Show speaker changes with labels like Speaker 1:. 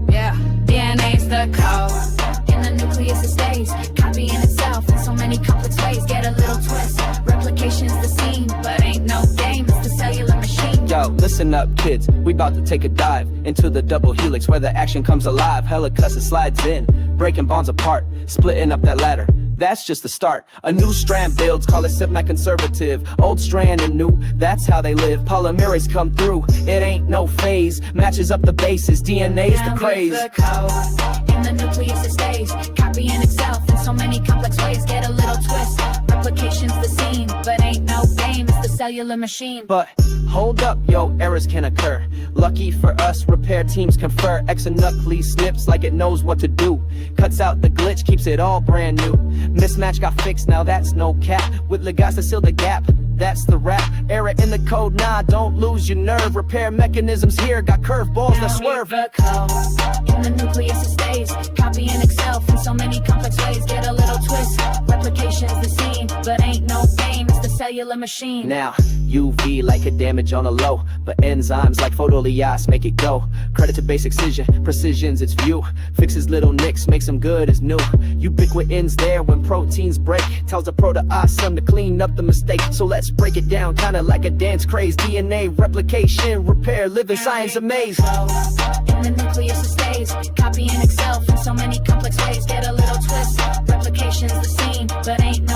Speaker 1: Yeah, DNA's the code. In the nucleus it stays, copying itself in so many complex ways. Get a little twist. Replication's the scene, but ain't no game. It's the cellular machine.
Speaker 2: Yo, listen up, kids. We about to take a dive into the double helix where the action comes alive. Helicase slides in, breaking bonds apart, splitting up that ladder. That's just the start. A new strand builds, call it semiconservative. Old strand and new, that's how they live. Polymerase come through, it ain't no phase. Matches up the bases, DNA's the craze.
Speaker 1: The code. In the nucleus it stays, copying itself in so many complex ways. Get a little twist. Replication's the scene, but ain't no game. It's the cellular machine.
Speaker 2: But hold up, yo, errors can occur. Lucky for us, repair teams confer. Exonuclease snips like it knows what to do. Cuts out the glitch, keeps it all brand new. Mismatch got fixed, now that's no cap. With ligase to seal the gap, that's the rap. Error in the code, nah, don't lose your nerve. Repair mechanisms here, got curveballs that swerve.
Speaker 1: The code. In the nucleus it stays, copying itself in so many complex ways. Get a little twist. Replication's the scene, but ain't no game. It's the cellular machine.
Speaker 2: Now, UV like a damage on a low, but enzymes like Photolyase make it go. Credit to base excision, precision's its view. Fixes little nicks, makes them good as new. Ubiquitin-'s there when proteins break. Tells the proteasome to clean up the mistake. So let's break it down, kinda like a dance craze. DNA, replication, repair, living science amaze.
Speaker 1: In the nucleus it stays, copying itself in so many complex ways. Get a little twist. Replication's the scene, but ain't